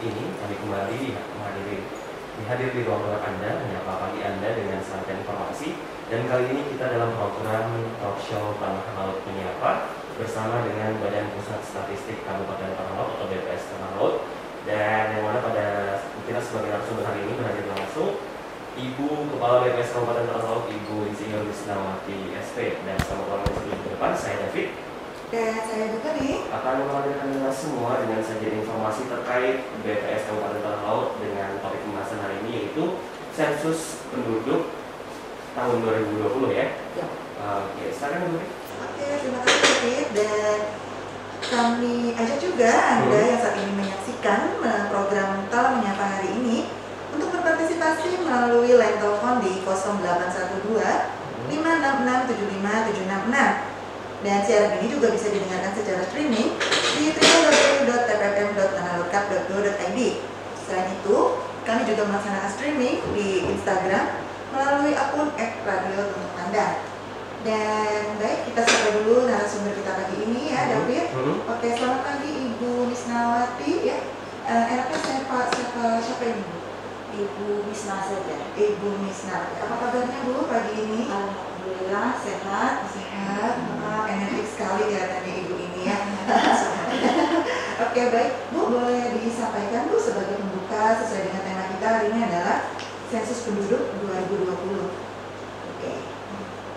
ini kami kembali hadir di ruang Anda, menyapa pagi Anda dengan serangkaian informasi. Dan kali ini kita dalam program talk show Tanah Laut Menyapa bersama dengan Badan Pusat Statistik Kabupaten Tanah Laut atau BPS Tanah Laut. Dan yang mana pada kita sebagai narasumber hari ini berhadir langsung Ibu Kepala BPS Kabupaten Tanah Laut, Ibu Insinyur Wisnawati SP. Dan sama orang yang di depan, saya David. Dan saya juga nih akan menghadirkan Anda semua dengan sajian informasi terkait BPS Kabupaten Tanah Laut dengan topik pembahasan hari ini yaitu sensus penduduk tahun 2020 ya. Ya. Oke, silakan Bu. Oke, terima kasih David. Dan kami ajak juga Anda yang saat ini menyaksikan program Tala Menyapa hari ini untuk berpartisipasi melalui line telepon di 0812 566 75766. Dan siaran ini juga bisa didengarkan secara streaming di www.tppm.tanahlotkap.go.id. Selain itu, kami juga melaksanakan streaming di Instagram melalui akun @radio_tanda. Dan baik, kita sapa dulu narasumber kita pagi ini ya, David. Oke, selamat pagi Ibu Wisnawati ya. Enaknya siapa ini Bu? Ibu Misna saja. Ibu Misna. Apa kabarnya Bu pagi ini? Alhamdulillah sehat. Energi sekali kelihatannya Ibu ini ya. Oke, baik Bu, boleh disampaikan Bu sebagai pembuka sesuai dengan tema kita hari ini adalah sensus penduduk 2020. Oke.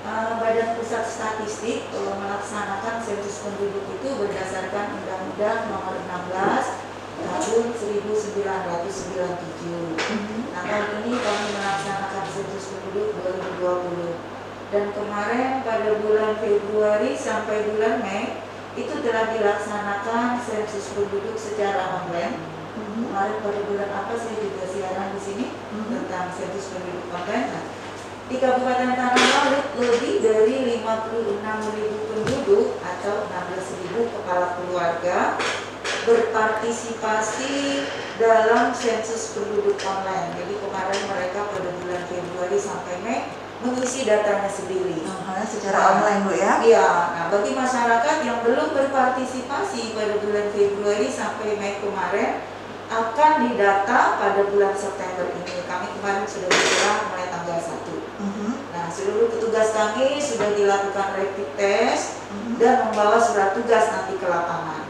Badan Pusat Statistik melaksanakan sensus penduduk itu berdasarkan Undang-Undang Nomor 16 Tahun 1997. Nah, tahun ini kami melaksanakan sensus penduduk 2020. Dan kemarin pada bulan Februari sampai bulan Mei itu telah dilaksanakan sensus penduduk secara online. Kemarin pada bulan apa saya juga siaran di sini tentang sensus penduduk online. Nah, di Kabupaten Tanah Laut lebih dari 56.000 penduduk atau 16.000 kepala keluarga berpartisipasi dalam sensus penduduk online. Jadi kemarin mereka pada bulan Februari sampai Mei mengisi datanya sendiri. Secara online Bu ya? Iya. Nah, bagi masyarakat yang belum berpartisipasi pada bulan Februari sampai Mei kemarin akan didata pada bulan September ini. Kami kemarin sudah bergerak mulai tanggal 1. Nah, seluruh petugas kami sudah dilakukan rapid test dan membawa surat tugas nanti ke lapangan.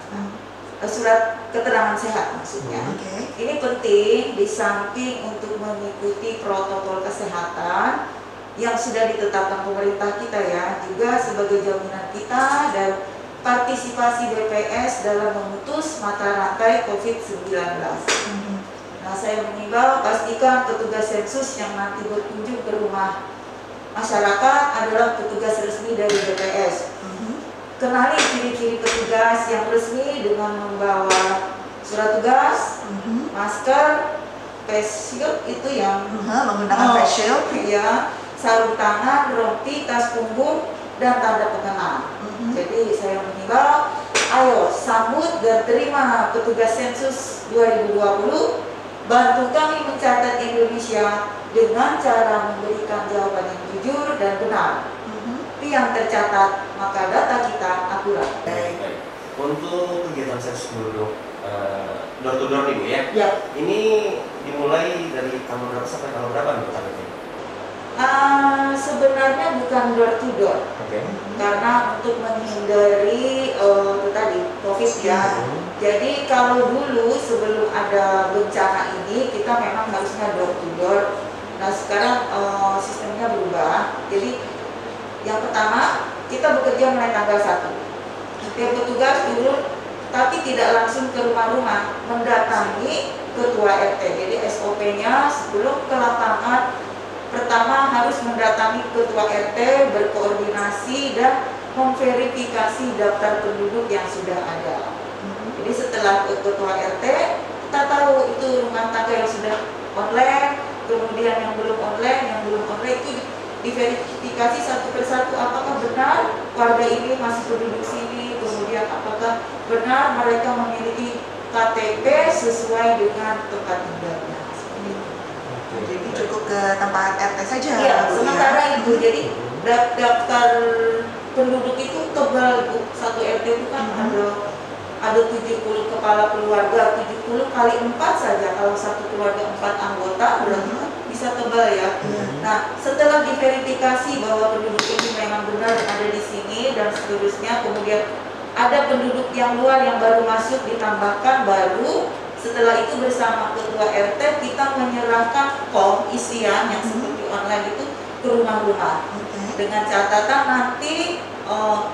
Surat keterangan sehat maksudnya. Ini penting di samping untuk mengikuti protokol kesehatan yang sudah ditetapkan pemerintah kita ya, juga sebagai jaminan kita dan partisipasi BPS dalam memutus mata rantai COVID-19. Nah, saya mengimbau pastikan petugas sensus yang nanti berkunjung ke rumah masyarakat adalah petugas resmi dari BPS. Kenali ciri-ciri petugas yang resmi dengan membawa surat tugas, masker, face shield itu yang menggunakan face shield, ya, sarung tangan, rompi, tas punggung, dan tanda pengenal. Jadi saya mengimbau, ayo sambut dan terima petugas sensus 2020, bantu kami mencatat Indonesia dengan cara memberikan jawaban yang jujur dan benar. Yang tercatat, maka data kita akurat. Baik. Untuk kegiatan sensus penduduk door to door nih Bu ya? Ya. Ini dimulai dari tanggal berapa sampai tanggal berapa nih targetnya? Sebenarnya bukan door to door, karena untuk menghindari itu tadi COVID ya. Jadi kalau dulu sebelum ada bencana ini kita memang harusnya door to door. Nah sekarang sistemnya berubah. Jadi yang pertama kita bekerja mulai tanggal 1. Setiap petugas turun tapi tidak langsung ke rumah-rumah, mendatangi ketua RT. Jadi SOP-nya sebelum ke lapangan pertama harus mendatangi ketua RT, berkoordinasi dan memverifikasi daftar penduduk yang sudah ada. Jadi setelah ke ketua RT, kita tahu itu rumah tangga yang sudah online, kemudian yang belum online itu diverifikasi satu persatu apakah benar warga ini masih penduduk sini, kemudian apakah benar mereka memiliki KTP sesuai dengan tempat tinggalnya. Jadi cukup ke tempat RT saja. Iya, sementara itu jadi daftar penduduk itu tebal Bu. Satu RT itu kan ada ada 70 kepala keluarga, 70 kali 4 saja. Kalau satu keluarga 4 anggota berarti kan bisa tebal ya. Nah, setelah diverifikasi bahwa penduduk ini memang benar ada di sini dan seterusnya, kemudian ada penduduk yang luar yang baru masuk ditambahkan baru. Setelah itu bersama ketua RT kita menyerahkan form isian yang seperti online itu ke rumah-rumah dengan catatan nanti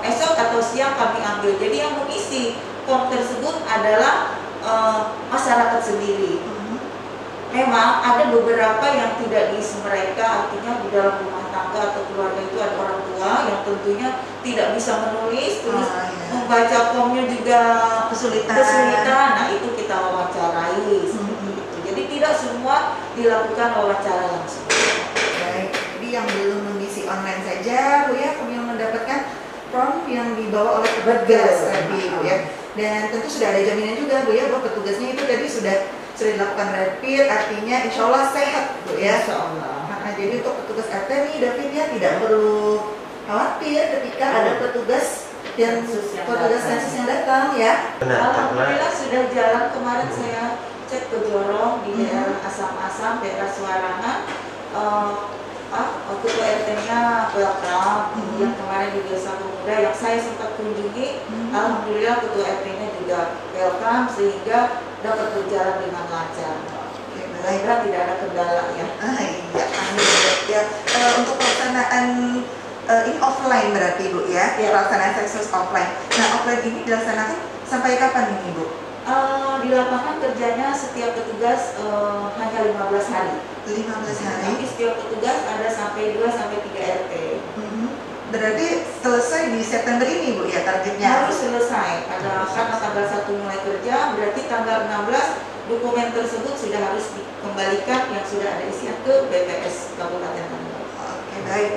esok atau siang kami ambil. Jadi yang mengisi form tersebut adalah masyarakat sendiri. Memang ada beberapa yang tidak diisi mereka, artinya di dalam rumah tangga atau keluarga itu ada orang tua yang tentunya tidak bisa menulis, terus membaca formnya juga kesulitan. Nah itu kita wawancarai seperti itu. Jadi tidak semua dilakukan wawancara langsung. Baik, jadi yang belum mengisi online saja Bu ya, yang mendapatkan form yang dibawa oleh petugas tadi Bu ya. Dan tentu sudah ada jaminan juga Bu ya bahwa petugasnya itu tadi sudah dilakukan rapid, artinya insya Allah sehat Bu ya. Insya Allah. Jadi untuk petugas RT nih David ya tidak perlu khawatir ketika ada petugas yang sensus yang datang ya. Alhamdulillah sudah jalan. Kemarin saya cek ke Jorong di daerah Asam-Asam, daerah Suarangan. Ketua RT-nya welcome. Kemudian kemarin di Desa Pemuda yang saya sempat kunjungi, alhamdulillah ketua RT-nya juga welcome sehingga dapat berjalan dengan lancar. Baiklah, tidak ada kendala ya. Iya, amin ya. Untuk pelaksanaan ini offline berarti Bu ya, pelaksanaan sensus offline. Nah offline ini dilaksanakan sampai kapan ini Bu? Di lapangan kerjanya setiap petugas hanya 15 hari. 15 hari. Tapi setiap petugas ada sampai 2 sampai 3 RT. Berarti selesai di September ini Bu ya targetnya? Harus selesai. Karena tanggal 1 mulai kerja, berarti tanggal 16 dokumen tersebut sudah harus dikembalikan yang sudah ada isian ke BPS Kabupaten Tangerang. Oke, baik.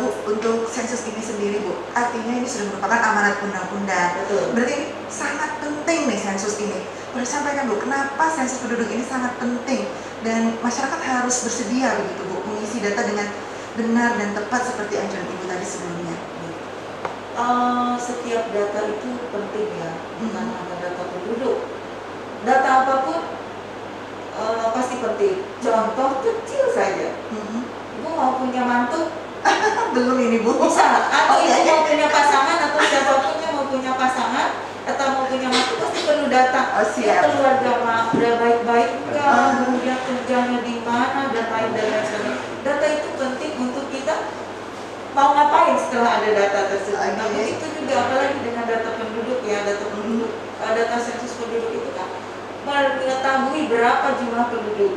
Bu, untuk sensus ini sendiri Bu, artinya ini sudah merupakan amanat undang-undang. Betul. Berarti ini sangat penting nih sensus ini. Boleh sampaikan Bu, kenapa sensus penduduk ini sangat penting dan masyarakat harus bersedia begitu Bu mengisi data dengan benar dan tepat seperti anjuran Ibu tadi sebelumnya. Setiap data itu penting ya, bukan hanya data penduduk. Data apapun pasti penting. Contoh kecil saja. Ibu mau punya mantu? Belum ini Bu. Bisa. Atau ibu mau punya pasangan atau siapapun yang mau punya pasangan atau mau punya mantu pasti perlu data. Keluarga udah baik-baik enggak, kemudian kerjanya di mana dan lain sebagainya. Data itu penting untuk kita mau ngapain setelah ada data tersebut. Nah, begitu juga apalagi dengan data penduduk ya, data sensus penduduk itu kan mengetahui berapa jumlah penduduk,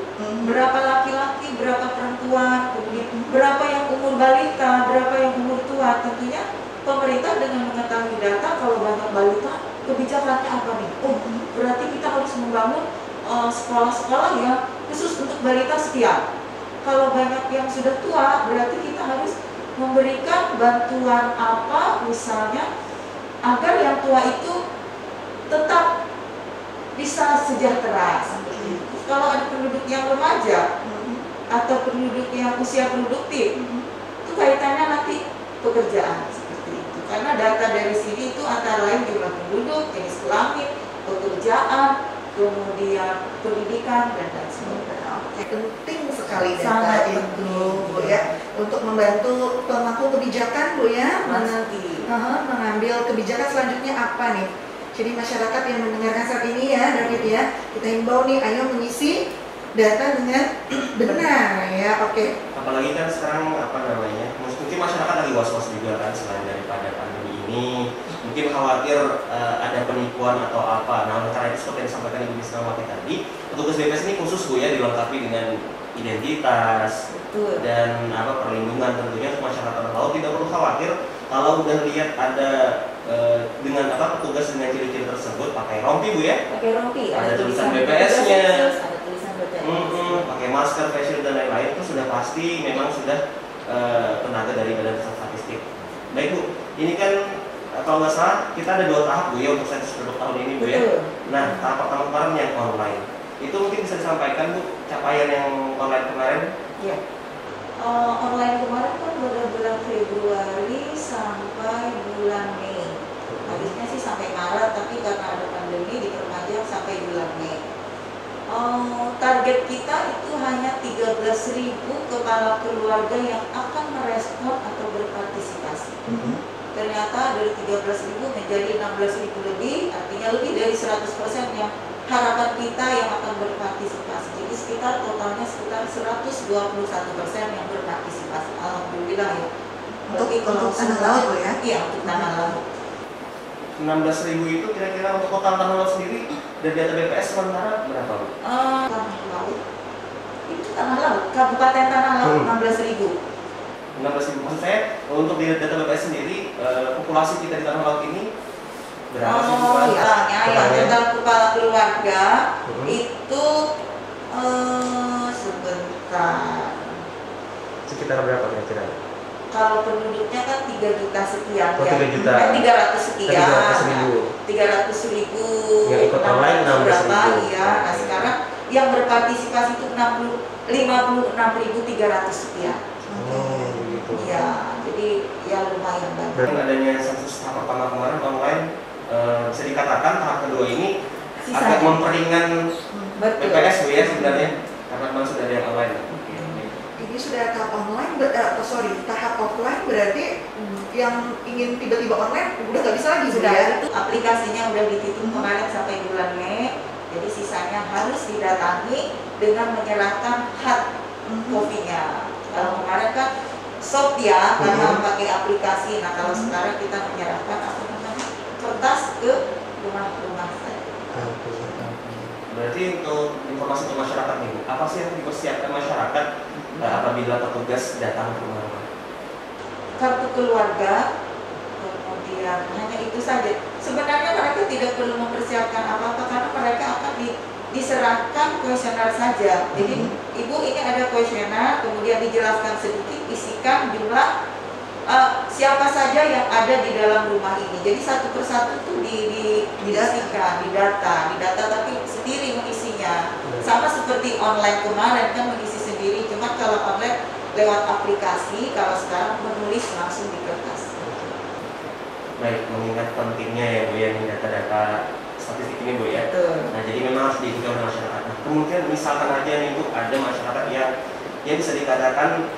berapa laki-laki, berapa perempuan, kemudian berapa yang umur balita, berapa yang umur tua. Tentunya pemerintah dengan mengetahui data, kalau banyak balita, kebijakannya apa nih? Berarti kita harus membangun sekolah-sekolah yang khusus untuk balita sekian. Kalau banyak yang sudah tua, berarti kita harus memberikan bantuan apa misalnya agar yang tua itu tetap bisa sejahtera seperti itu. Kalau ada penduduk yang remaja atau penduduk yang usia produktif, itu kaitannya nanti pekerjaan seperti itu. Karena data dari sini itu antara lain jumlah penduduk, jenis kelamin, pekerjaan, kemudian pendidikan dan lain sebagainya. Penting sekali data itu Bu ya, untuk membantu pemangku kebijakan Bu ya, mengambil kebijakan selanjutnya apa nih. Jadi masyarakat yang mendengarkan saat ini ya David ya, kita himbau nih ayo mengisi data dengan benar ya. Apalagi kan sekarang mungkin masyarakat lagi was-was juga kan, selain daripada pandemi ini mungkin khawatir ada penipuan atau apa. Nah, karena itu seperti yang disampaikan Ibu Bismawati tadi, petugas BPS ini khusus Bu ya, dilengkapi dengan identitas dan perlindungan tentunya untuk masyarakat laut. Tidak perlu khawatir kalau udah lihat ada dengan petugas dengan ciri-ciri tersebut pakai rompi Bu ya. Pakai rompi, ada tulisan BPS-nya, ada tulisan BPS. pakai masker, face shield dan lain-lain, itu sudah pasti memang sudah tenaga dari Badan Pusat Statistik. Baik Bu, ini kan kalau nggak salah kita ada 2 tahap Bu ya untuk sensus penduduk tahun ini Bu ya. Nah, tahap pertama kemarin yang online. Itu mungkin bisa disampaikan Bu capaian yang online kemarin? Iya. Online kemarin kan pada bulan Februari sampai bulan Mei. Harusnya sih sampai Maret, tapi karena ada pandemi diperpanjang sampai bulan Mei. Target kita itu hanya 13.000 kepala keluarga yang akan merespon atau berpartisipasi. Ternyata dari 13.000 menjadi 16.000 lebih, artinya lebih dari 100% yang harapan kita yang akan berpartisipasi. Jadi totalnya sekitar 121% yang berpartisipasi. Alhamdulillah ya. Untuk tanah laut Bu ya? Iya, untuk tanah laut. 16.000 itu kira-kira untuk total tanah laut sendiri dari data BPS sementara berapa Bu? Tanah laut itu tanah laut, Kabupaten Tanah Laut 16.000. 16.000 maksud saya untuk di data BPS sendiri populasi kita di tanah laut ini berapa sih? Total kepala keluarga itu sebentar. Sekitar berapa kira-kira? Kalau penduduknya kan 3 juta sekian ya. 3 juta. 300 sekian. 300.000 yang ikut online 16.000. Iya. Nah sekarang yang berpartisipasi itu 56.300 sekian. Gitu. Iya, jadi ya lumayan banyak. Dengan adanya sensus tahap pertama kemarin online, bisa dikatakan tahap kedua ini akan memperingan BPS Bu ya sebenarnya, karena memang sudah ada yang online. Ini sudah tahap online, tahap offline berarti yang ingin tiba-tiba online udah nggak bisa lagi sudah ya? Itu aplikasinya udah ditutup kemarin sampai bulan Mei, jadi sisanya harus didatangi dengan menyerahkan hard copy-nya. Kalau kemarin kan soft ya, karena pakai aplikasi. Nah kalau sekarang kita menyerahkan kertas ke rumah-rumah saya. Berarti untuk informasi ke masyarakat nih Bu, apa sih yang dipersiapkan masyarakat apabila petugas datang ke rumah? Kartu keluarga, kemudian hanya itu saja. Sebenarnya mereka tidak perlu mempersiapkan apa-apa karena mereka akan diserahkan kuesioner saja. Jadi Ibu ini ada kuesioner, kemudian dijelaskan sedikit, isikan jumlah siapa saja yang ada di dalam rumah ini. Jadi satu persatu tuh didasikan, didata tapi sendiri mengisinya. Sama seperti online kemarin kan mengisi sendiri, cuma kalau online lewat aplikasi, kalau sekarang menulis langsung di kertas. Baik, mengingat pentingnya ya Bu ya data-data statistik ini Bu ya. Nah jadi memang harus diikuti oleh masyarakat. Nah, kemudian misalkan aja nih Bu, ada masyarakat yang bisa dikatakan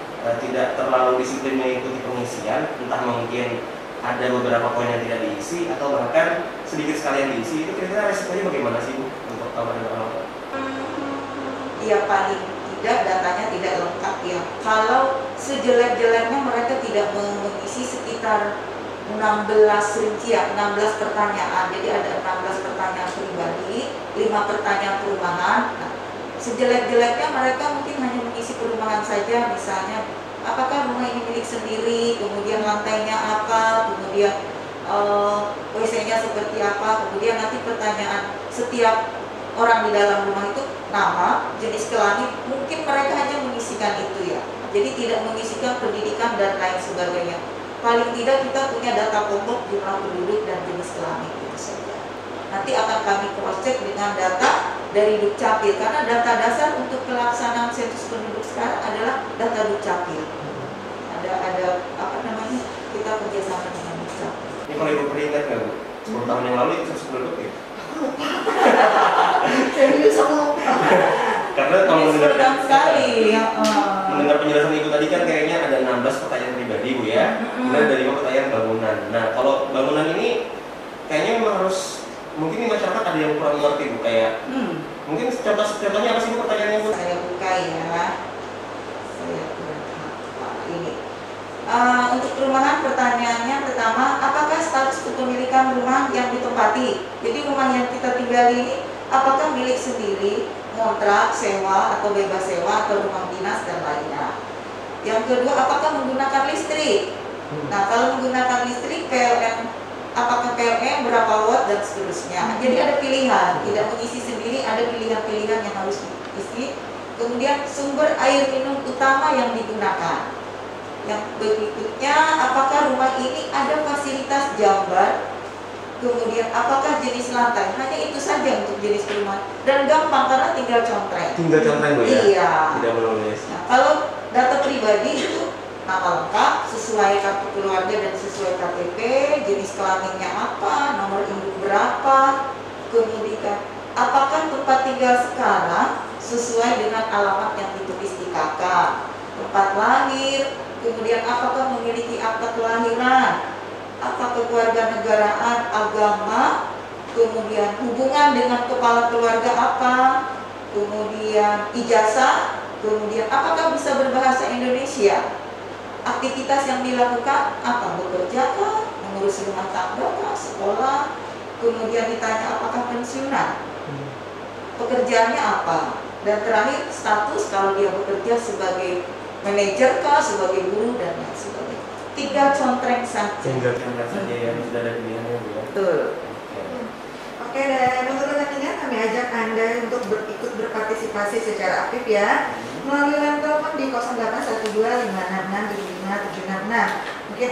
tidak terlalu disiplin mengikuti pengisian, entah mungkin ada beberapa poin yang tidak diisi atau bahkan sedikit sekali yang diisi, itu kira-kira resikonya bagaimana sih Bu untuk kabupaten Tanah? Ya paling tidak datanya tidak lengkap ya. Kalau sejelek-jeleknya mereka tidak mengisi sekitar 16 rincian, 16 pertanyaan. Jadi ada 16 pertanyaan pribadi, 5 pertanyaan perumahan. Nah, sejelek-jeleknya mereka mungkin hanya mengisi perumahan saja, misalnya apakah rumah ini milik sendiri, kemudian lantainya apa, kemudian WC-nya seperti apa, kemudian nanti pertanyaan setiap orang di dalam rumah itu nama, jenis kelamin, mungkin mereka hanya mengisikan itu ya. Jadi tidak mengisikan pendidikan dan lain sebagainya. Paling tidak kita punya data pokok jumlah penduduk dan jenis kelamin itu saja. Nanti akan kami cross check dengan data dari Dukcapil, karena data dasar untuk pelaksanaan sensus penduduk sekarang adalah data Dukcapil. Ada apa namanya, kita kerjasama dengan Dukcapil. Ini kalau Ibu peringat nggak Bu? 10 tahun yang lalu itu sensus penduduk ya? Serius aku lupa. Karena kalau mendengar penjelasan Ibu tadi kan kayaknya ada 16 pertanyaan pribadi Bu ya, kemudian ada 5 pertanyaan bangunan. Nah kalau bangunan ini kayaknya memang harus, mungkin di masyarakat ada yang kurang mengerti Bu, kayak mungkin contohnya apa sih Bu pertanyaannya Bu? Saya buka ya, saya buka ini. Untuk perumahan pertanyaannya pertama, apakah status kepemilikan rumah yang ditempati? Jadi rumah yang kita tinggali ini apakah milik sendiri, kontrak, sewa, atau bebas sewa, atau rumah dinas dan lainnya. Yang kedua, apakah menggunakan listrik? Nah kalau menggunakan listrik, PLN, apakah PLN, berapa watt, dan seterusnya. Jadi ada pilihan, tidak mengisi sendiri, ada pilihan-pilihan yang harus diisi. Kemudian sumber air minum utama yang digunakan. Yang berikutnya, apakah rumah ini ada fasilitas jamban? Kemudian apakah jenis lantai? Hanya itu saja untuk jenis rumah. Dan gampang karena tinggal contreng. Tinggal contreng Bu ya? Iya. Tidak menulis. Nah, kalau data pribadi itu nama lengkap sesuai kartu keluarga dan sesuai KTP, jenis kelaminnya apa, nomor induk berapa, kemudian apakah tempat tinggal sekarang sesuai dengan alamat yang ditulis di KK, tempat lahir, kemudian apakah memiliki akta kelahiran, apakah kewarganegaraan, agama, kemudian hubungan dengan kepala keluarga apa, kemudian ijazah, kemudian apakah bisa berbahasa Indonesia, aktivitas yang dilakukan apa, bekerja kah, mengurus rumah tangga kah, sekolah, kemudian ditanya apakah pensiunan, pekerjaannya apa, dan terakhir status kalau dia bekerja sebagai manajer kah, sebagai guru dan lain sebagainya. Tinggal contreng saja. Tinggal contreng saja ya, sudah ada pilihannya Bu ya. Betul. Oke, dan untuk rekan-rekan kami ajak Anda untuk ikut berpartisipasi secara aktif ya melalui line telepon di 081256675766. Mungkin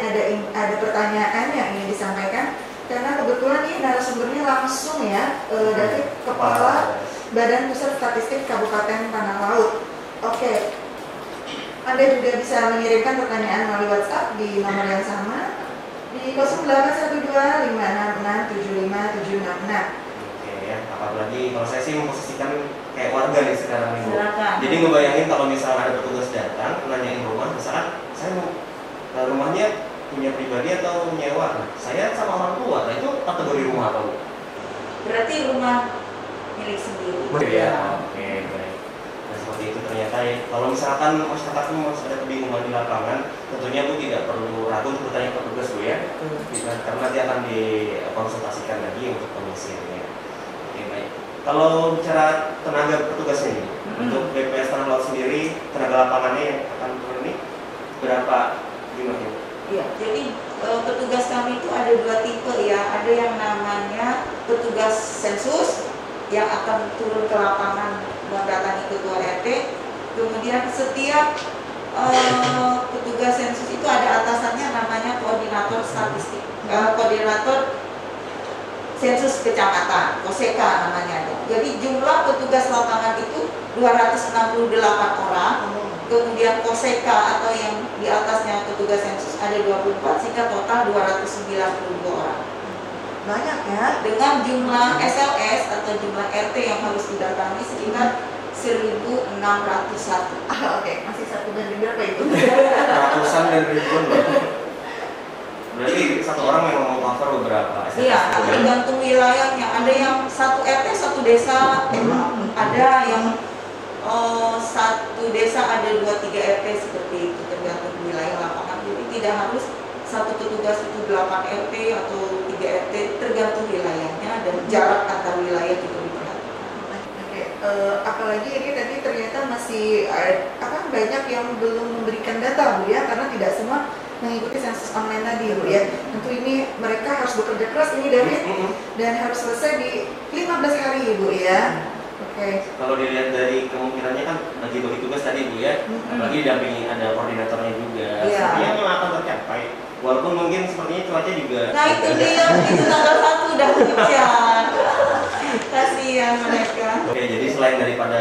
ada pertanyaan yang ingin disampaikan karena kebetulan ini narasumbernya langsung ya dari Kepala Badan Pusat Statistik Kabupaten Tanah Laut. Oke, Anda juga bisa mengirimkan pertanyaan melalui WhatsApp di nomor yang sama di 081256675766. Oke ya, apalagi kalau saya sih memposisikan kayak warga nih sekarang nih Bu. Silakan. Jadi ngebayangin kalau misalnya ada petugas datang nanyain rumah, misalkan saya mau rumahnya punya pribadi atau nyewa, nah, saya sama orang tua, nah itu kategori rumah apa Bu? Berarti rumah milik sendiri. Ya, oke baik. Nah seperti itu ternyata ya, kalau misalkan masyarakat itu masih ada kebingungan di lapangan, tentunya Bu tidak perlu ragu untuk bertanya ke petugas Bu ya, karena nanti akan dikonsultasikan lagi untuk pengisiannya. Oke baik. Kalau bicara tenaga petugasnya ini, untuk BPS Tanah Laut sendiri, tenaga lapangannya yang akan turun ini berapa jumlahnya? Iya, jadi petugas kami itu ada dua tipe ya. Ada yang namanya petugas sensus yang akan turun ke lapangan mendatangi ketua RT. Kemudian setiap petugas sensus itu ada atasannya namanya koordinator statistik, koordinator sensus kecamatan, KOSEKA namanya. Jadi jumlah petugas lapangan itu 268 orang. Kemudian KOSEKA atau yang di atasnya petugas sensus ada 24, sehingga total 292 orang. Banyak ya. Dengan jumlah SLS atau jumlah RT yang harus didatangi sekitar 1.601. Oke, masih satu banding berapa itu? Ratusan dan ribuan loh. Berarti satu orang memang mau cover beberapa SLS? Iya, tergantung wilayahnya. Ada yang satu RT satu desa, ada yang satu desa ada 2-3 RT seperti itu, tergantung wilayah lapangan. Jadi tidak harus satu petugas itu 8 RT atau 3 RT, tergantung wilayahnya dan jarak antar wilayah juga diperhatikan. Oke, apalagi ini tadi ternyata masih banyak yang belum memberikan data Bu ya, karena tidak semua mengikuti sensus online tadi Bu ya. Tentu ini mereka harus bekerja keras ini David dan harus selesai di 15 hari Bu ya. Oke. Kalau dilihat dari kemungkinannya kan bagi-bagi tugas tadi Bu ya, apalagi didampingi ada koordinatornya juga. Sepertinya memang akan tercapai. Walaupun mungkin sepertinya cuaca juga. Nah itu dia, itu tanggal 1 udah hujan. Kasihan mereka. Oke, jadi selain daripada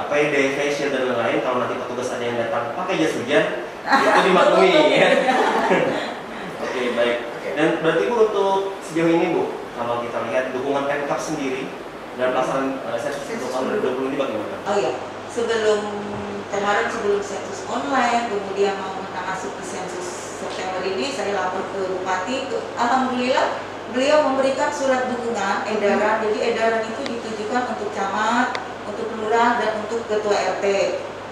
day fashion dan lain-lain, kalau nanti petugas ada yang datang pakai jas hujan, itu dimaklumi ya. Oke, baik. Dan berarti Bu untuk sejauh ini Bu, kalau kita lihat dukungan Pemkab sendiri dan pelaksanaan sensus untuk tahun 2020 ini bagaimana? Oh iya, sebelum sensus online, kemudian mau memasuki sensus September ini, saya lapor ke Bupati. Alhamdulillah, beliau memberikan surat dukungan edaran. Jadi edaran itu ditujukan untuk camat, untuk lurah, dan untuk ketua RT.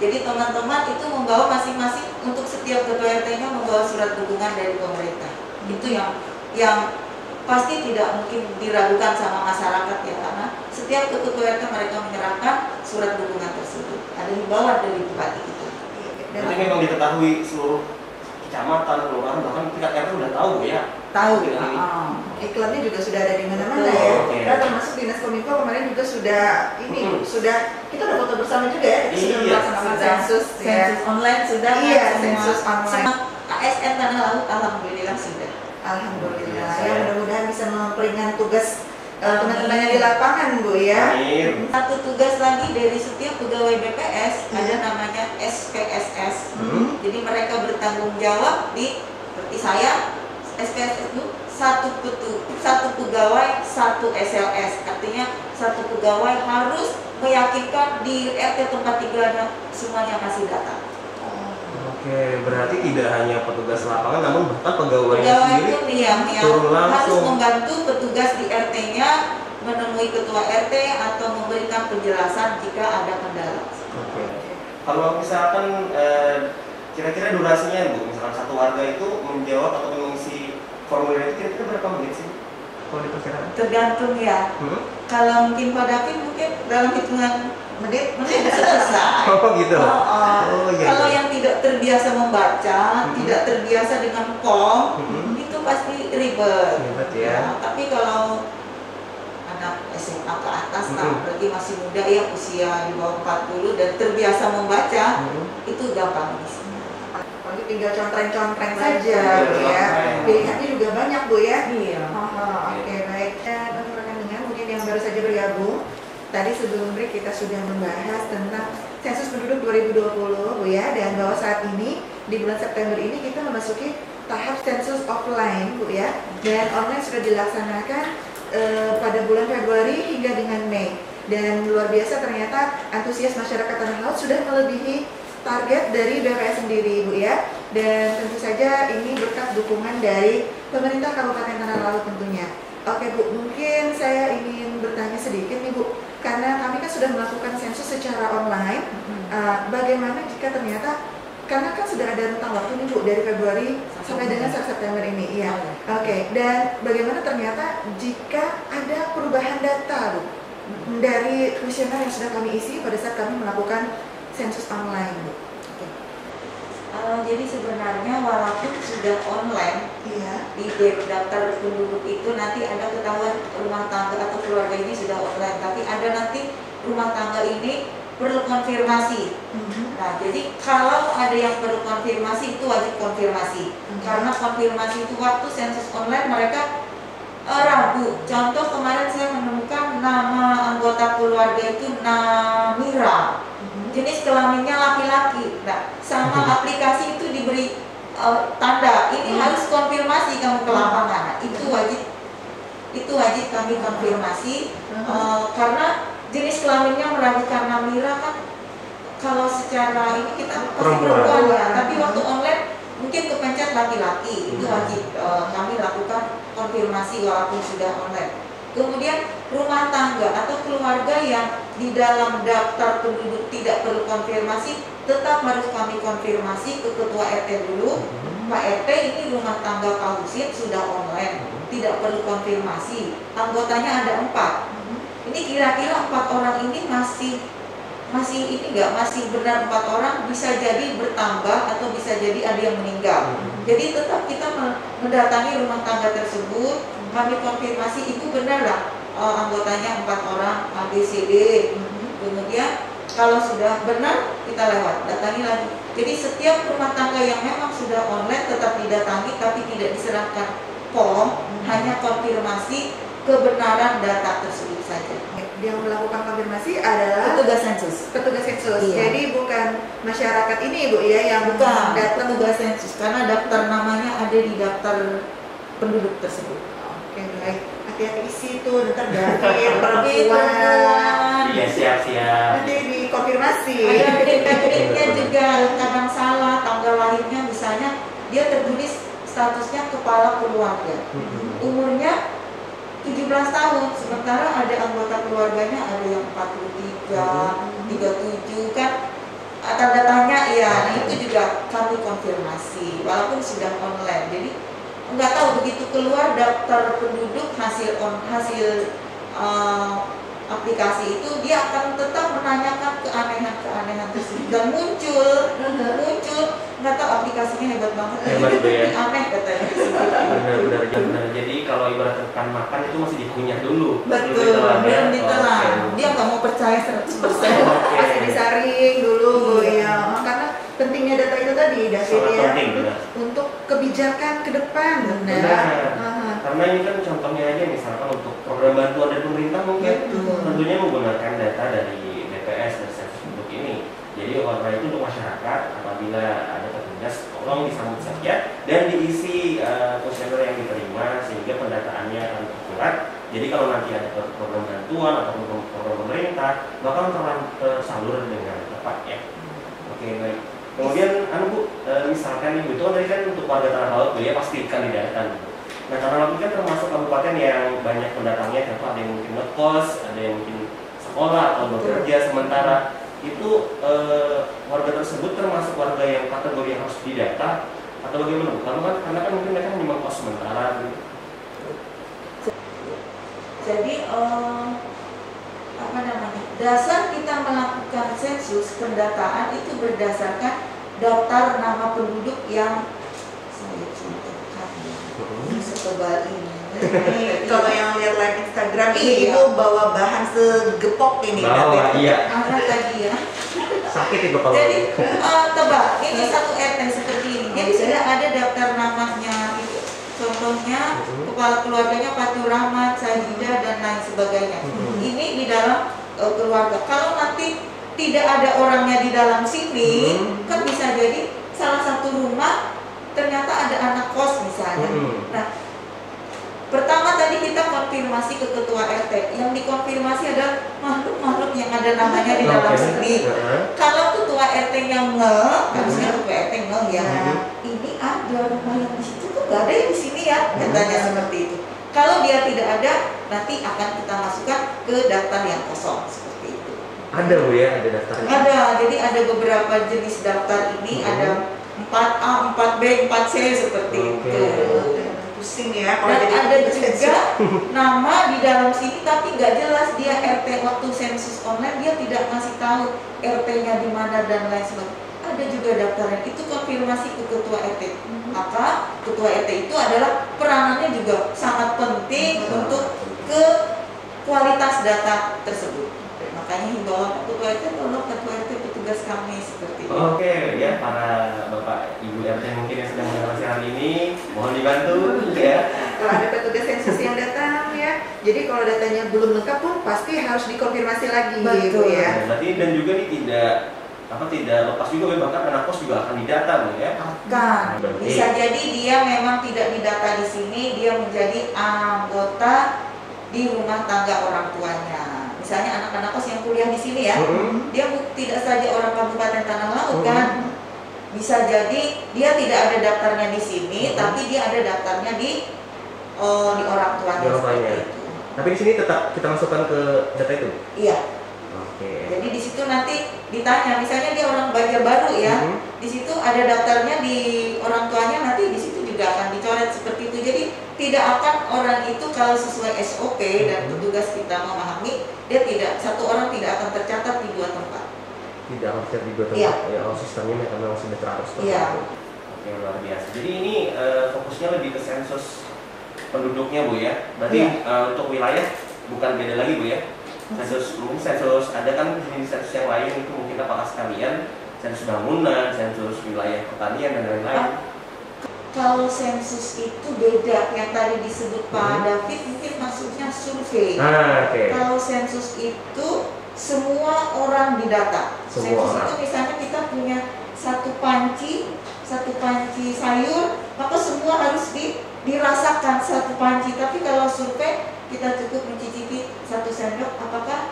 Jadi teman-teman itu membawa masing-masing, untuk setiap ketua RT-nya membawa surat dukungan dari pemerintah. Itu yang pasti tidak mungkin diragukan sama masyarakat ya, karena setiap ketua RT mereka menyerahkan surat dukungan tersebut. Ada himbauan dari bupati itu. Jadi memang diketahui seluruh kecamatan, kelurahan, bahkan tingkat RT udah tahu ya. Tahu. Iklannya juga sudah ada di mana-mana ya. Kita termasuk Dinas Kominfo kemarin juga sudah sudah kita udah foto bersama juga ya. Sudah melaksanakan sensus online sudah. Iya, sensus online. ASN Tanah Laut alhamdulillah sudah. Alhamdulillah. Ya mudah-mudahan bisa memperingan tugas teman-teman yang di lapangan Bu ya. Amin. Satu tugas lagi dari setiap pegawai BPS ada namanya SPSS. Jadi mereka bertanggung jawab seperti saya, SPSS itu satu pegawai satu SLS. Artinya satu pegawai harus meyakinkan di RT tempat tinggalnya semuanya kasih data. Oke, berarti tidak hanya petugas lapangan, namun bahkan pegawainya Pegawai sendiri pun yang turun harus langsung. membantu petugas di RT-nya menemui ketua RT atau memberikan penjelasan jika ada kendala. Oke. Kalau misalkan kira-kira durasinya Bu, misalkan satu warga itu menjawab atau mengisi formulir itu kira-kira berapa menit sih? Kalau diperkirakan? Tergantung ya. Kalau mungkin Pak David mungkin dalam hitungan menit selesai. Oh gitu. Oh, iya. Kalau yang tidak terbiasa membaca, tidak terbiasa dengan form, itu pasti ribet. Ribet ya. Tapi kalau anak SMA ke atas, apalagi masih muda ya usia di bawah 40 dan terbiasa membaca, itu gampang di sini. Apalagi tinggal contreng-contreng saja Bu ya. Pilihannya juga banyak Bu ya. Iya. Oke, baik. Dan untuk rekan-rekan mungkin yang baru saja bergabung, tadi sebelum break kita sudah membahas tentang sensus penduduk 2020 Bu ya, dan bahwa saat ini di bulan September ini kita memasuki tahap sensus offline Bu ya, dan online sudah dilaksanakan pada bulan Februari hingga dengan Mei, dan luar biasa ternyata antusias masyarakat tanah laut sudah melebihi target dari BPS sendiri Bu ya, dan tentu saja ini berkat dukungan dari pemerintah Kabupaten Tanah Laut tentunya. Oke Bu, mungkin saya ingin bertanya sedikit nih Bu, karena kami kan sudah melakukan sensus secara online. Bagaimana jika ternyata, karena kan sudah ada rentang waktu nih Bu, dari Februari sampai dengan September ini, iya. Oke, dan bagaimana ternyata jika ada perubahan data Bu dari kuesioner yang sudah kami isi pada saat kami melakukan sensus online Bu? Jadi sebenarnya walaupun sudah online, Iya. di daftar penduduk itu nanti ada ketahuan rumah tangga atau keluarga ini sudah online, tapi ada nanti rumah tangga ini perlu konfirmasi. Nah, jadi kalau ada yang perlu konfirmasi itu wajib konfirmasi, karena konfirmasi itu waktu sensus online mereka ragu. Contoh kemarin saya menemukan nama anggota keluarga itu Namira, jenis kelaminnya laki-laki. Nah, sama aplikasi itu diberi tanda ini harus konfirmasi kamu ke lapangan. Nah, itu wajib kami konfirmasi karena jenis kelaminnya meragukan Namira kan. Kalau secara ini kita pasti perempuan ya, tapi waktu online mungkin kepencet laki-laki, itu wajib kami lakukan konfirmasi walaupun sudah online. Kemudian rumah tangga atau keluarga yang di dalam daftar penduduk tidak perlu konfirmasi, tetap harus kami konfirmasi ke ketua RT dulu. Pak RT, ini rumah tangga Pak Husin sudah online, tidak perlu konfirmasi. Anggotanya ada 4. Ini kira-kira 4 orang ini masih ini enggak, masih benar 4 orang, bisa jadi bertambah atau bisa jadi ada yang meninggal. Jadi tetap kita mendatangi rumah tangga tersebut, kami konfirmasi itu benar lah anggotanya 4 orang ABCD. Kemudian kalau sudah benar kita lewat, datangi lagi. Jadi setiap rumah tangga yang memang sudah online tetap didatangi tapi tidak diserahkan form, hanya konfirmasi kebenaran data tersebut saja. Yang melakukan konfirmasi adalah Petugas sensus. petugas sensus. Iya. Jadi bukan masyarakat ini Bu ya yang Bukan datang. petugas sensus, karena daftar namanya ada di daftar penduduk tersebut. Oke, baik. Hati-hati isi tuh, ntar David perempuan. Iya, siap-siap. Nanti dikonfirmasi. Ada adik-adiknya juga kadang salah tanggal lahirnya, misalnya dia tertulis statusnya kepala keluarga, umurnya 17 tahun, sementara ada anggota keluarganya ada yang 43, 37 kan, tanda tanya ya. Nah itu juga kami konfirmasi walaupun sudah online. Jadi nggak tahu begitu keluar daftar penduduk hasil aplikasi itu, dia akan tetap menanyakan keanehan tersebut dan muncul nggak tahu, aplikasinya hebat banget. Hebat Bu ya. Aneh katanya. Benar-benar. Jadi kalau ibarat rekan makan itu masih dikunyah dulu. Betul, belum ditelan. Dia nggak mau percaya 100%. Masih disaring dulu Bu ya. Karena pentingnya data itu tadi David Sangat ya. penting, benar. Untuk kebijakan ke depan. Benar. Karena Karena ini kan contohnya aja misalkan untuk program bantuan dari pemerintah mungkin tentunya menggunakan data dari BPS dan sensus penduduk ini. Jadi oleh itu untuk masyarakat apabila ada petugas tolong disambut saja dan diisi kuesioner yang diterima sehingga pendataannya akan akurat. Jadi kalau nanti ada program bantuan atau program pemerintah bakal tersalur dengan tepat ya. Oke baik. Kemudian Bu, misalkan Ibu itu kan tadi kan untuk warga Tanah Laut Bu ya pasti kandidatan. Nah Tanah Laut kan termasuk kabupaten yang banyak pendatangnya, contoh ada yang mungkin ngekos, ada yang mungkin sekolah atau bekerja sementara. Itu warga tersebut termasuk warga yang kategori yang harus didata atau bagaimana? Karena kan mungkin mereka hanya ngekos sementara gitu. Jadi apa namanya? Dasar kita melakukan sensus pendataan itu berdasarkan daftar nama penduduk yang saya contohkan setebal ini. Kalau yang lihat live Instagram ini itu bawa bahan segepok ini. Bawa, iya. Anak tadi ya. Sakit itu kalau. Jadi tebak, ini satu RT seperti ini. Jadi sudah ada daftar namanya. Contohnya kepala keluarganya Fatur Rahmat, Sajidah dan lain sebagainya. Ini di dalam keluarga. Kalau nanti tidak ada orangnya di dalam sini, kan bisa jadi salah satu rumah ternyata ada anak kos misalnya. Nah, pertama tadi kita konfirmasi ke ketua RT. Yang dikonfirmasi adalah makhluk-makhluk yang ada namanya di dalam sini. Kalau ketua RT yang harusnya ketua RT ya. Ini ada rumah yang di situ tuh gak ada yang di sini ya, katanya seperti itu. Kalau dia tidak ada, nanti akan kita masukkan ke daftar yang kosong seperti itu. Ada Bu ya, ada daftarnya. Ada, jadi ada beberapa jenis daftar ini, ada 4A, 4B, 4C seperti itu. Pusing ya. Dan ada juga nama di dalam sini tapi nggak jelas dia RT waktu sensus online dia tidak ngasih tahu RT-nya di mana dan lain sebagainya. Ada juga daftarnya, itu konfirmasi ke ketua RT. Maka ketua RT itu adalah peranannya juga sangat penting untuk ke kualitas data tersebut. Makanya himbauan ketua RT tolong ketua RT petugas kami seperti itu. Oke ya, para Bapak Ibu RT mungkin yang sedang mengawasi hal ini mohon dibantu ya. Kalau ada petugas sensus yang datang ya, jadi kalau datanya belum lengkap pun pasti harus dikonfirmasi lagi. Betul ya. Berarti dan juga ini tidak lepas juga bahkan anak kos juga akan didata Bu ya. Akan. Bisa jadi dia memang tidak didata di sini, dia menjadi anggota di rumah tangga orang tuanya. Misalnya anak-anak kos yang kuliah di sini ya, dia tidak saja orang Kabupaten Tanah Laut kan. Bisa jadi dia tidak ada daftarnya di sini, tapi dia ada daftarnya di orang tuanya seperti itu. Tapi di sini tetap kita masukkan ke data itu. Iya. Oke. Jadi di situ nanti ditanya, misalnya dia orang Banjarbaru ya, di situ ada daftarnya di orang tuanya, nanti di situ juga akan dicoret seperti itu. Jadi tidak akan orang itu kalau sesuai SOP dan petugas kita memahami, dia tidak satu orang tidak akan tercatat di dua tempat. Tidak akan tercatat di dua tempat. Iya. Ya, sistemnya memang sudah teratur seperti Iya. itu. Oke, luar biasa. Jadi ini fokusnya lebih ke sensus penduduknya Bu ya. Berarti untuk wilayah bukan beda lagi Bu ya. Mungkin sensus ada kan jenis sensus yang lain itu mungkin apakah sekalian sensus bangunan, sensus wilayah pertanian dan lain-lain. Kalau sensus itu beda, yang tadi disebut Pak David mungkin maksudnya survei. Kalau sensus itu semua orang didata. Sensus itu misalnya kita punya satu panci sayur, maka semua harus dirasakan satu panci. Tapi kalau survei kita cukup mencicipi satu sendok, apakah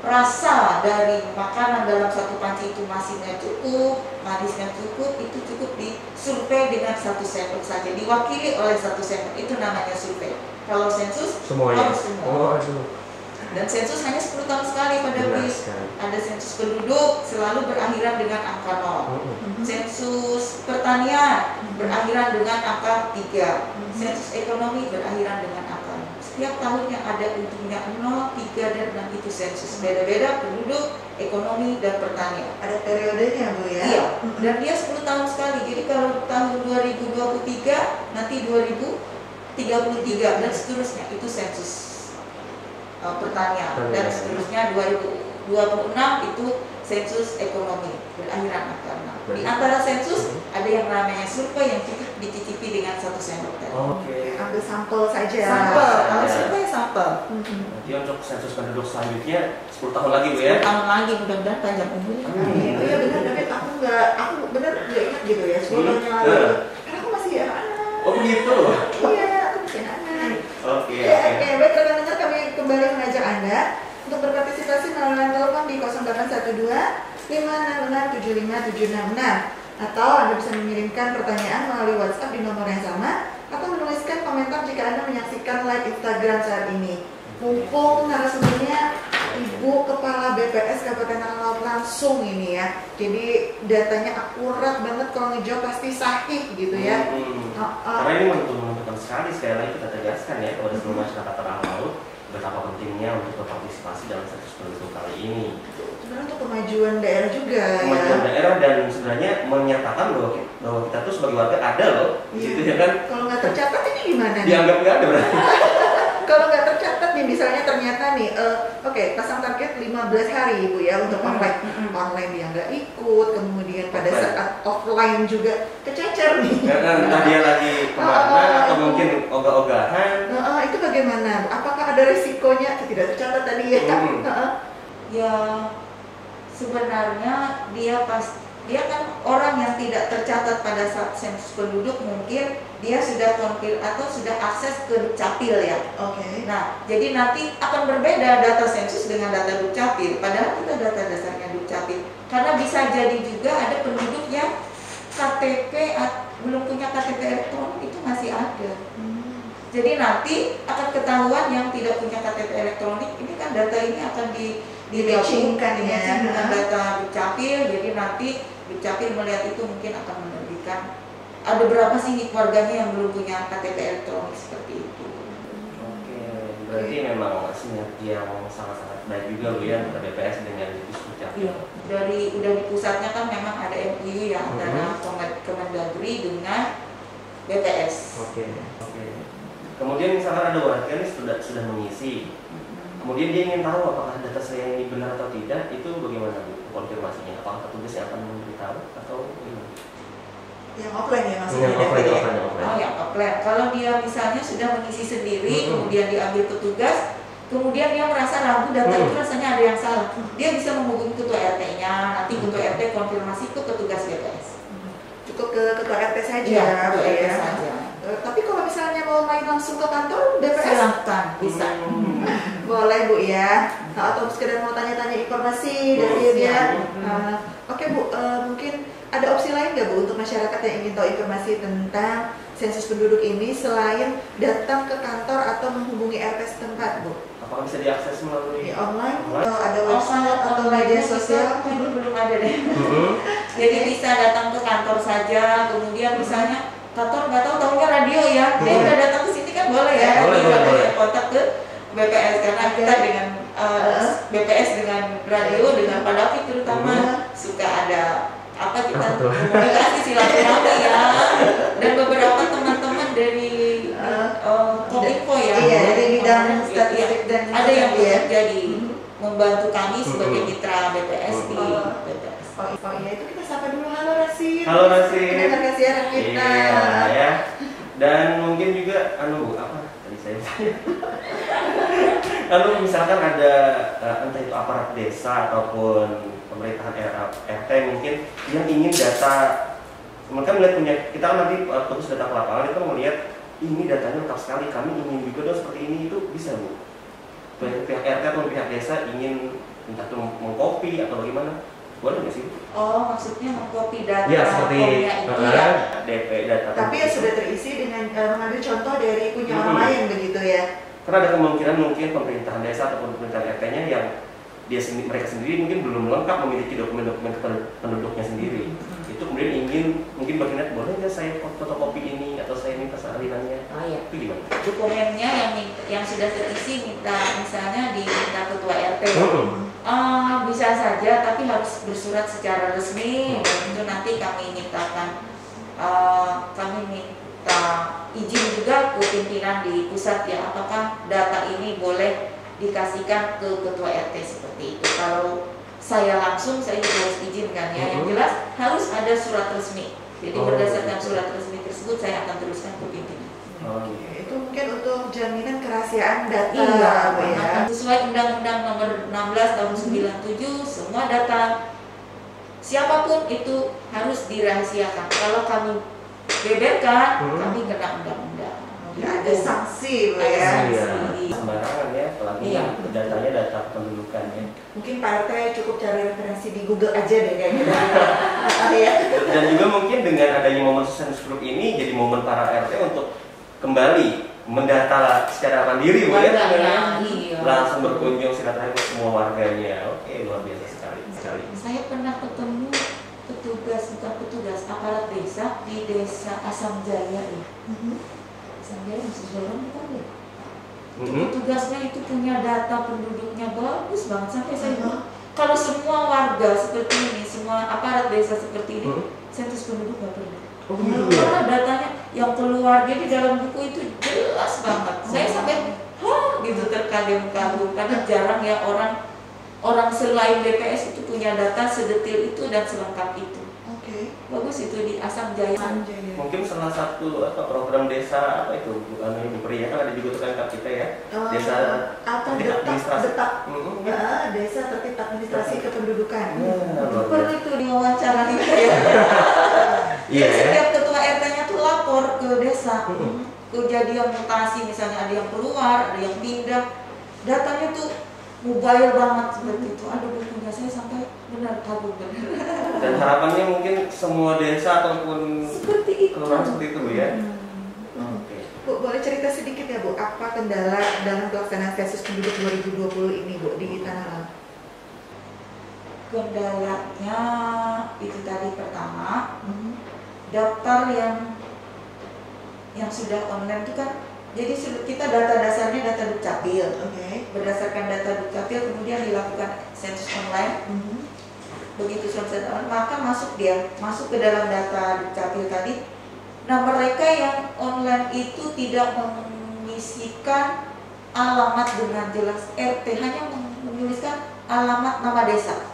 rasa dari makanan dalam satu panci itu manisnya cukup, itu cukup disurvei dengan satu sendok saja, diwakili oleh satu sendok, itu namanya survei. Kalau sensus harus semua. Dan sensus hanya 10 tahun sekali pada ada sensus penduduk selalu berakhiran dengan angka 0. Sensus pertanian berakhiran dengan angka 3. Sensus ekonomi berakhiran dengan angka 0. Setiap tahunnya ada ujungnya 0, 3 dan 6 itu sensus. Beda-beda penduduk, ekonomi dan pertanian. Ada periodenya Bu ya. Iya. Dan dia 10 tahun sekali. Jadi kalau tahun 2023 nanti 2033 dan seterusnya itu sensus pertanian dan seterusnya 2000 2026 itu sensus ekonomi berakhiran angka 6. Di antara sensus ada yang namanya survei yang cukup dicicipi dengan 1 sendok teh. Oke. Ambil sampel saja. Sampel, kalau Ya. survei sampel. Nanti untuk sensus penduduk selanjutnya 10 tahun lagi Bu ya. 10 tahun lagi mudah-mudahan panjang umurnya. Oh iya benar, tapi aku benar nggak ingat gitu ya 10 tahun yang lalu. Karena aku masih anak. Oh begitu. Iya, aku masih anak. Oke. Oke, baik rekan-rekan, kami kembali mengajak Anda untuk berpartisipasi melalui telepon di 0812 566 75766 atau Anda bisa mengirimkan pertanyaan melalui WhatsApp di nomor yang sama atau menuliskan komentar jika Anda menyaksikan live Instagram saat ini. Mumpung narasumbernya Ibu Kepala BPS Kabupaten Talaut langsung ini ya, jadi datanya akurat banget, kalau ngejawab pasti sahih gitu ya. Karena ini menentukan sekali lagi kita tegaskan ya kepada seluruh masyarakat Talaut betapa pentingnya untuk berpartisipasi dalam sensus penduduk kali ini. Sebenarnya untuk kemajuan daerah juga Kemajuan ya. daerah dan sebenarnya menyatakan bahwa kita tuh sebagai warga ada loh, gitu ya kan? Kalau nggak tercatat ini gimana nih? Dianggap nggak ada berarti. Kalau nggak tercatat nih, misalnya ternyata nih, oke, pasang target 15 hari Ibu ya untuk online. Online dia nggak ikut, kemudian pada saat offline juga kecacar nih. Karena entah dia lagi kemana atau mungkin ogah-ogahan. Itu bagaimana? Apakah ada risikonya? Tidak tercatat tadi ya? Ya sebenarnya dia kan orang yang tidak tercatat pada saat sensus penduduk, mungkin dia sudah konfir atau sudah akses ke Dukcapil ya. Oke. Nah, jadi nanti akan berbeda data sensus dengan data Dukcapil, padahal kita data dasarnya Dukcapil. Karena bisa jadi juga ada penduduk yang KTP belum punya KTP elektronik, itu masih ada. Jadi nanti akan ketahuan yang tidak punya KTP elektronik, ini kan data ini akan Di-matchingkan ya. dengan data Dukcapil. Jadi nanti Dukcapil melihat itu mungkin akan menerbitkan ada berapa sih warganya yang belum punya KTP elektronik seperti itu. Oke, berarti memang sinergi yang sangat-sangat baik juga Bu ya antara BPS dengan Dukcapil. Iya, udah di pusatnya kan memang ada MOU ya antara Kemendagri dengan BPS. Oke. Kemudian misalkan ada warga ini sudah mengisi, kemudian dia ingin tahu apakah data saya ini benar atau tidak, itu bagaimana Bu konfirmasinya? Apakah petugas yang akan memberitahu atau gimana? Yang offline ya maksudnya? Yang offline. Oh ya, offline. Kalau dia misalnya sudah mengisi sendiri, kemudian diambil petugas, kemudian dia merasa ragu data itu rasanya ada yang salah, dia bisa menghubungi ketua RT-nya, nanti ketua RT konfirmasi ke petugas BPS. Cukup ke ketua RT saja, Iya, Bu ketua RT ya. saja. Tapi kalau misalnya mau main langsung ke kantor BPS, Silahkan, bisa. boleh Bu ya. Atau sekedar mau tanya-tanya informasi dari dia. Oke Bu, mungkin ada opsi lain nggak Bu untuk masyarakat yang ingin tahu informasi tentang sensus penduduk ini selain datang ke kantor atau menghubungi RT setempat Bu? Apakah bisa diakses melalui Online atau ada website atau online media sosial? belum ada deh. Jadi bisa datang ke kantor saja, kemudian misalnya kantor nggak tahunya radio ya, dia udah datang ke sini kan boleh ya, boleh kontak ke BPS karena kita dengan BPS dengan radio dengan Pak David terutama suka ada kita komunikasi silaturahmi ya, dan beberapa teman-teman dari Kominfo ya, dari bidang statistik dan ada yang bekerja membantu kami sebagai mitra BPS di BPS. Oh iya, itu kita sapa dulu. Halo Rasim. Halo Rasim. Pendengar kasihan kita. Iya ya. Dan mungkin juga Bu, apa tadi saya lalu misalkan ada entah itu aparat desa ataupun pemerintahan RT mungkin yang ingin data, mereka melihat kita kan nanti terus data ke lapangan itu melihat ini datanya lengkap sekali, kami ingin juga dong seperti ini, itu bisa Bu? Pihak RT atau pihak desa ingin entah itu mengcopy atau bagaimana, boleh nggak sih? Oh, maksudnya mengcopy data Ya seperti DP data. Tapi ya sudah terisi dengan mengambil contoh dari punya orang lain begitu ya. Karena ada kemungkinan mungkin pemerintahan desa ataupun pemerintahan RT-nya yang mereka sendiri mungkin belum lengkap memiliki dokumen-dokumen penduduknya sendiri. Itu kemudian ingin mungkin berminat, boleh nggak saya fotokopi ini atau saya minta salinannya? Iya. Itu gimana? Dokumennya yang sudah terisi misalnya diminta ketua RT. Bisa saja, tapi harus bersurat secara resmi. Itu nanti kami minta izin juga ke pimpinan di pusat ya, apakah data ini boleh dikasihkan ke ketua RT seperti itu. Kalau saya langsung, saya juga harus izinkan ya. Yang jelas harus ada surat resmi. Jadi berdasarkan surat resmi tersebut saya akan teruskan ke pimpinan. Itu mungkin untuk jaminan kerahasiaan data. Iya, ya. sesuai Undang-Undang Nomor 16 Tahun 97, semua data siapapun itu harus dirahasiakan. Kalau kami beberkan, kami kena undang-undang. Ada sanksi, Bu, Ada ya. sanksi. Sembarangan ya, apalagi datanya data pendudukan ya. Mungkin Pak RT cukup cari referensi di Google aja deh kayaknya. Ya. Dan juga mungkin dengan adanya momen sensus group ini jadi momen para RT untuk kembali mendata secara mandiri, Bu ya. Iya. Langsung berkunjung silaturahmi ke semua warganya. Oke, luar biasa sekali. Saya pernah ketemu petugas aparat desa di desa Asam Jaya ya. Asam Jaya masih Sorong bukan ya? Petugasnya itu punya data penduduknya bagus banget sampai saya bilang, kalau semua warga seperti ini, semua aparat desa seperti ini, sensus penduduk nggak perlu. Karena datanya yang keluar di dalam buku itu jelas banget. Saya sampai gitu terkagum-kagum karena jarang ya orang selain BPS itu punya data sedetil itu dan selengkap itu. Bagus itu di Asam Jaya. Mungkin salah satu program desa apa itu, bukan Ibu Pri ya, kan ada juga tukang kita ya. Desa desa tertib administrasi kependudukan. Perlu itu diwawancarai ya. Iya. Setiap ketua RT-nya tuh lapor ke desa. Kejadian mutasi misalnya ada yang keluar, ada yang pindah. Datanya tuh mobile banget seperti itu. Ada bukunya, saya sampai benar kagum benar. Dan harapannya mungkin semua desa ataupun seperti itu. kelurahan seperti itu ya. Oke. Bu, boleh cerita sedikit ya Bu, apa kendala dalam pelaksanaan sensus penduduk 2020 ini Bu di Tanah Laut? Kendalanya itu tadi pertama, daftar yang sudah online itu kan, jadi kita data dasarnya data Dukcapil. Berdasarkan data Dukcapil kemudian dilakukan sensus online. Begitu sensus online maka masuk ke dalam data Dukcapil tadi. Nah, mereka yang online itu tidak mengisikan alamat dengan jelas RT, hanya menuliskan alamat nama desa.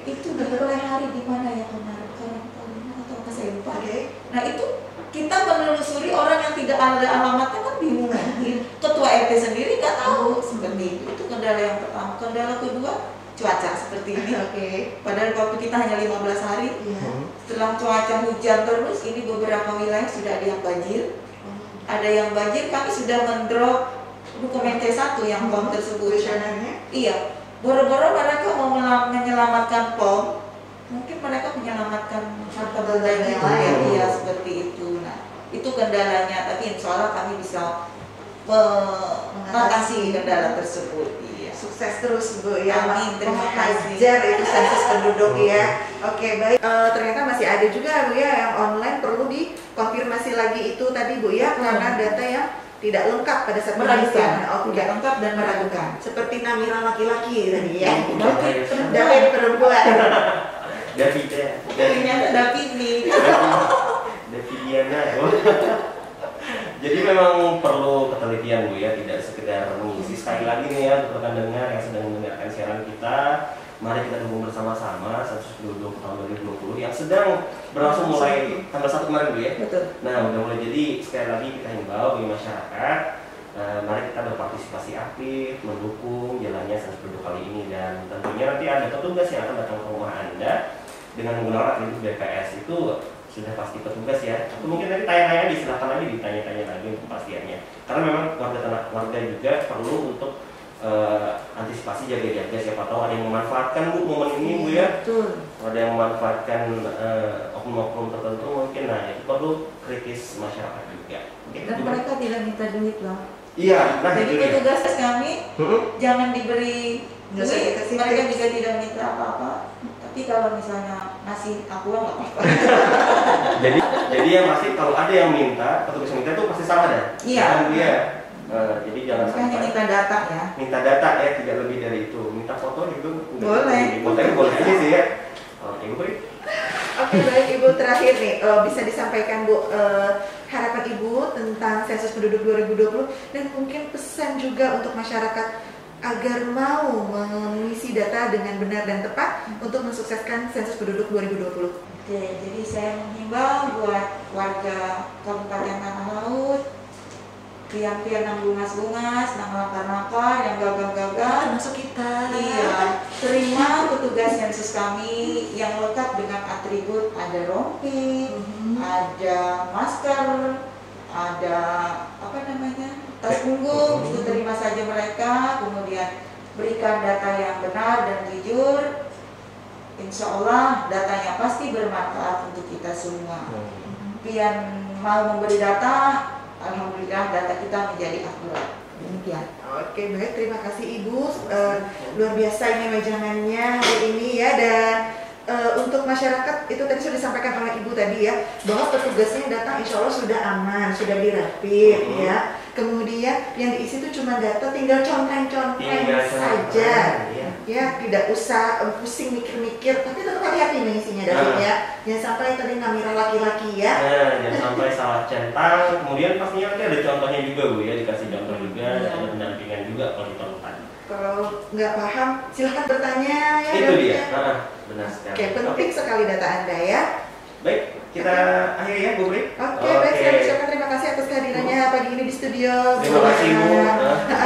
Itu dimulai hari di mana ya kemarin? Atau apa saya lupa. Nah, itu kita menelusuri orang yang tidak ada alamatnya kan bingung kan. Ketua RT sendiri nggak tahu seperti itu. Itu kendala yang pertama. Kendala kedua, cuaca seperti ini. Padahal waktu kita hanya 15 hari. Setelah cuaca hujan terus, ini beberapa wilayah sudah ada yang banjir. Ada yang banjir, kami sudah mendrop dokumen C1 yang POM tersebut. Iya. Boro-boro mereka mau menyelamatkan POM, mungkin mereka menyelamatkan harta benda yang lain, iya seperti itu. Nah, itu kendalanya. Tapi insya Allah kami bisa mengatasi kendala tersebut. Iya. Sukses terus Bu ya. Amin, terima kasih. Hajar itu sensus penduduk ya. Oke, baik. Ternyata masih ada juga Bu ya yang online, perlu dikonfirmasi lagi itu tadi Bu ya, karena data yang tidak lengkap pada saat meragukan. Tidak lengkap dan meragukan. Seperti Namira laki-laki tadi ya. David David perempuan. Ternyata David nih. Davidiana. Jadi memang perlu ketelitian Bu ya, tidak sekedar mengisi. Sekali lagi nih ya, untuk rekan dengar yang sedang mendengarkan siaran kita, mari kita dukung bersama-sama sensus penduduk tahun 2020 yang sedang berlangsung mulai tanggal 1 kemarin Bu ya. Betul. Nah, udah mulai, jadi sekali lagi kita himbau bagi masyarakat, mari kita berpartisipasi aktif, mendukung jalannya sensus penduduk kali ini, dan tentunya nanti ada petugas yang akan datang ke rumah Anda dengan menggunakan atribut BPS itu sudah pasti petugas ya. Atau mungkin nanti tanya-tanya silahkan aja ditanya-tanya lagi untuk kepastiannya. Karena memang warga juga perlu untuk antisipasi jaga-jaga, siapa tahu ada yang memanfaatkan Bu momen ini Bu ya. Betul. Ada yang memanfaatkan oknum-oknum tertentu mungkin. Nah, itu perlu kritis masyarakat juga. Dan mereka tidak minta duit loh. Iya, nah jadi itu ya. petugas kami jangan diberi Nggak usah duit, dikasih mereka tips. juga tidak minta apa-apa. Tapi kalau misalnya ngasih aku nggak apa-apa. jadi yang pasti kalau ada yang minta, petugas yang minta itu pasti salah dah. Iya. Jangan dia. Jadi jangan Hanya sampai minta data ya. minta data ya, tidak lebih dari itu. Minta foto juga Boleh. Fotonya boleh aja sih ya. Oke, Bu. Oke, baik Ibu, terakhir nih bisa disampaikan Bu harapan Ibu tentang sensus penduduk 2020 dan mungkin pesan juga untuk masyarakat agar mau mengisi data dengan benar dan tepat untuk mensukseskan sensus penduduk 2020. Oke, jadi saya menghimbau buat warga Kabupaten Tanah Laut, pian-pian nang bungas-bungas, nang lakar-lakar, yang gagal-gagal, Termasuk kita. iya, terima petugas sensus kami yang lengkap dengan atribut, ada rompi, ada masker, ada apa namanya, tas punggung, itu terima saja mereka, kemudian berikan data yang benar dan jujur. Insya Allah datanya pasti bermanfaat untuk kita semua. Pian mau memberi data, alhamdulillah data kita menjadi akurat. Demikian. Oke, baik, terima kasih Ibu. Luar biasa ini wejangannya hari ini ya. Dan untuk masyarakat itu tadi sudah disampaikan oleh Ibu tadi ya, bahwa petugasnya datang insya Allah sudah aman, sudah dirapid ya. Kemudian yang diisi itu cuma data, tinggal contreng-contreng saja. Ya, tidak usah pusing mikir-mikir, tapi tetap hati-hati nih isinya David ya. Jangan sampai tadi ngamira laki-laki ya. Jangan sampai salah centang. Kemudian pastinya nanti ada contohnya juga Bu ya, dikasih contoh juga, ada pendampingan juga kalau diperlukan. Kalau nggak paham, silahkan bertanya ya. Itu David, dia, ya. benar sekali. Oke, penting sekali data Anda ya. Baik, kita akhiri ya Bu Bri. Oke, baik, saya ucapkan terima kasih atas kehadirannya pagi ini di studio. Terima kasih Bu.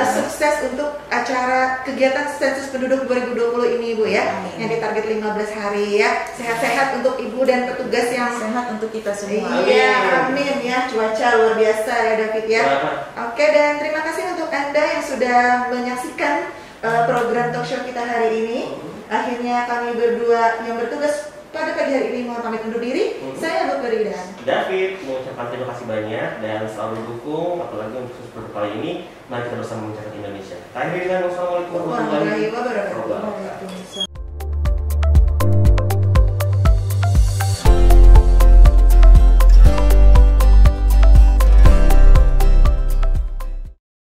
Sukses untuk acara kegiatan sensus penduduk 2020 ini Bu ya. Amin. Yang ditarget 15 hari ya. Sehat-sehat untuk Ibu dan petugas yang Sehat untuk kita semua. Iya, amin ya. Cuaca luar biasa ya David ya. Oke, dan terima kasih untuk Anda yang sudah menyaksikan program talk show kita hari ini. Akhirnya kami berdua yang bertugas pada pagi hari ini mohon pamit undur diri. Saya Bu Peri dan David mengucapkan terima kasih banyak dan selalu dukung, apalagi untuk khusus kali ini. Mari kita bersama mencatat Indonesia. Akhirnya, wassalamualaikum warahmatullahi wabarakatuh. Waalaikumsalam.